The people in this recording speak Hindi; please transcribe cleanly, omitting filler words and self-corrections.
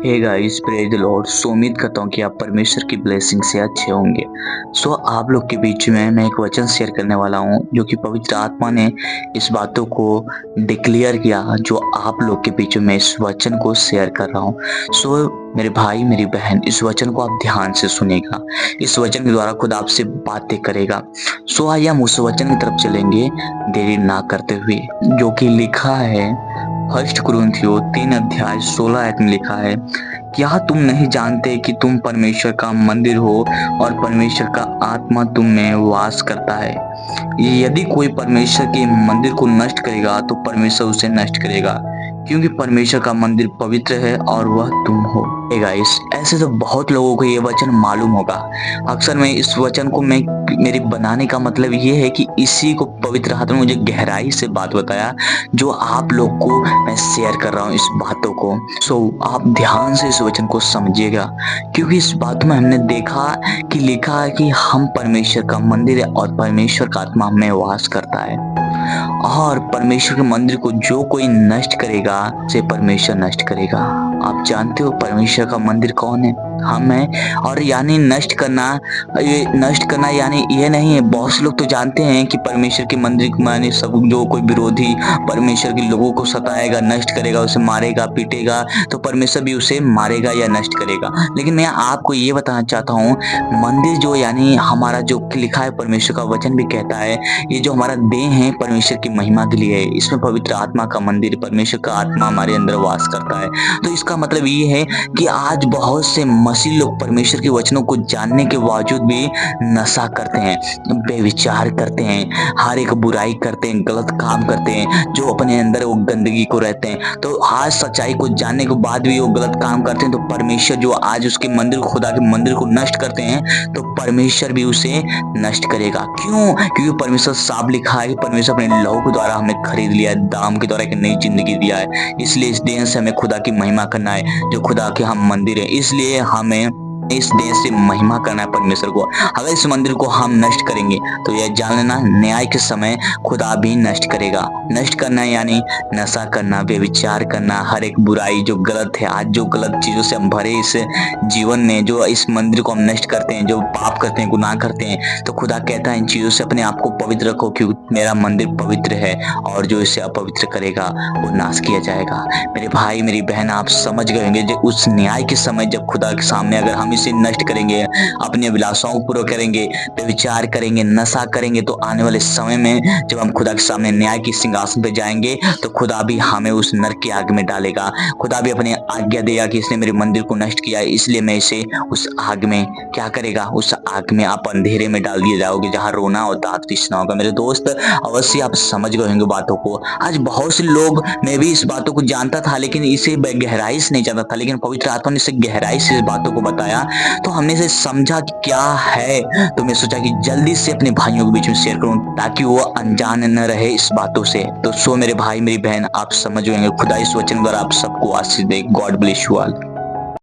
Hey guys, praise the lord. उम्मीद करता हूँ कि आप परमेश्वर की ब्लेसिंग से अच्छे होंगे। आप लोग के बीच में मैं एक वचन शेयर करने वाला हूँ जो कि पवित्र आत्मा ने इस बातों को डिक्लेयर किया, जो आप लोग के बीच में मैं इस वचन को शेयर कर रहा हूँ। मेरे भाई मेरी बहन, इस वचन को आप ध्यान से सुनेगा। इस वचन के द्वारा खुद आपसे बातें करेगा। आइए हम उस वचन की तरफ चलेंगे देरी ना करते हुए, जो कि लिखा है फर्स्ट कुरिन्थियों 3 अध्याय 16 आयत में लिखा है, क्या तुम नहीं जानते कि तुम परमेश्वर का मंदिर हो और परमेश्वर का आत्मा तुम में वास करता है। यदि कोई परमेश्वर के मंदिर को नष्ट करेगा तो परमेश्वर उसे नष्ट करेगा, क्योंकि परमेश्वर का मंदिर पवित्र है और वह तुम हो। गाइस, ऐसे तो बहुत लोगों को ये वचन मालूम होगा। अक्सर मैं इस वचन को मेरे बनाने का मतलब ये है कि इसी को पवित्र आत्मा ने मुझे गहराई से बात बताया, जो आप लोग को मैं शेयर कर रहा हूँ इस बातों को। आप ध्यान से इस वचन को समझिएगा, क्योंकि इस बात में हमने देखा कि लिखा है कि हम परमेश्वर का मंदिर है और परमेश्वर का आत्मा में वास करता है, और परमेश्वर के मंदिर को जो कोई नष्ट करेगा उसे परमेश्वर नष्ट करेगा। आप जानते हो परमेश्वर का मंदिर कौन है? हम हैं। और यानी नष्ट करना, ये नष्ट करना यानी ये नहीं है। बहुत से लोग तो जानते हैं कि परमेश्वर के मंदिर को माने सब, जो कोई विरोधी परमेश्वर के लोगों को सताएगा, नष्ट करेगा, उसे मारेगा पीटेगा, तो परमेश्वर भी उसे मारेगा या नष्ट करेगा। लेकिन मैं आपको ये बताना चाहता हूँ, मंदिर जो यानी हमारा जो लिखा है, परमेश्वर का वचन भी कहता है, ये जो हमारा देह है परमेश्वर की महिमा के लिए है। इसमें पवित्र आत्मा का मंदिर, परमेश्वर का आत्मा हमारे अंदर वास करता है। तो इसका मतलब ये है कि आज बहुत से मसीह लोग परमेश्वर के वचनों को जानने के बावजूद भी नशा करते हैं, बेविचार करते हैं, हर एक बुराई करते हैं, गलत काम करते हैं, जो अपने अंदर वो गंदगी को रहते हैं। तो आज सच्चाई को जानने के बाद भी वो गलत काम करते हैं, तो परमेश्वर जो आज उसके मंदिर, खुदा के मंदिर को नष्ट करते हैं, तो परमेश्वर भी उसे नष्ट करेगा। क्यों? क्योंकि परमेश्वर साफ लिखा है कि परमेश्वर अपने लहू के द्वारा हमें खरीद लिया है, दाम के द्वारा एक नई जिंदगी दिया है। इसलिए इस देह से हमें खुदा की महिमा करना है, जो खुदा के हम मंदिर है। इसलिए हमें इस देश से महिमा करना है परमेश्वर को। अगर इस मंदिर को हम नष्ट करेंगे तो यह जान लेना, न्याय के समय खुदा भी नष्ट करेगा। नष्ट करना यानी नशा करना, बेविचार करना, हर एक बुराई जो गलत है। आज जो गलत चीजों से हम भरे इस जीवन में, जो इस मंदिर को हम नष्ट करते हैं, जो पाप करते हैं, गुनाह करते हैं, तो खुदा कहता है इन चीजों से अपने आप को पवित्र रखो, क्योंकि मेरा मंदिर पवित्र है और जो इसे अपवित्र करेगा वो नाश किया जाएगा। मेरे भाई मेरी बहन, आप समझ गए होंगे, जो उस न्याय के समय जब खुदा के सामने अगर हम इसे नष्ट करेंगे, अपने अभिलाषाओं को पूरा करेंगे, विचार करेंगे, नशा करेंगे, तो आने वाले समय में जब हम खुदा के सामने न्याय की सिंहासन पे जाएंगे, तो खुदा भी हमें उस नरक की आग में डालेगा। खुदा भी अपने आज्ञा देगा कि इसने मेरे मंदिर को नष्ट किया है, इसलिए मैं इसे उस आग में क्या करेगा, उस आग में आप अंधेरे में डाल दिए जाओगे, जहाँ रोना और दांत पीसना होगा। मेरे दोस्त, अवश्य आप समझ गए होंगे बातों को। आज बहुत से लोग, मैं भी इस बातों को जानता था, लेकिन इसे गहराई से नहीं जानता था, लेकिन पवित्र आत्मा ने इसे गहराई से इस बातों को बताया, तो हमने इसे समझा कि क्या है। तो मैं सोचा कि जल्दी से अपने भाइयों के बीच में शेयर करूं, ताकि वो अनजान न रहे इस बातों से। तो मेरे भाई मेरी बहन, आप समझ होंगे। खुदा इस वचन द्वारा आप सबको आशीष दे। God bless you all.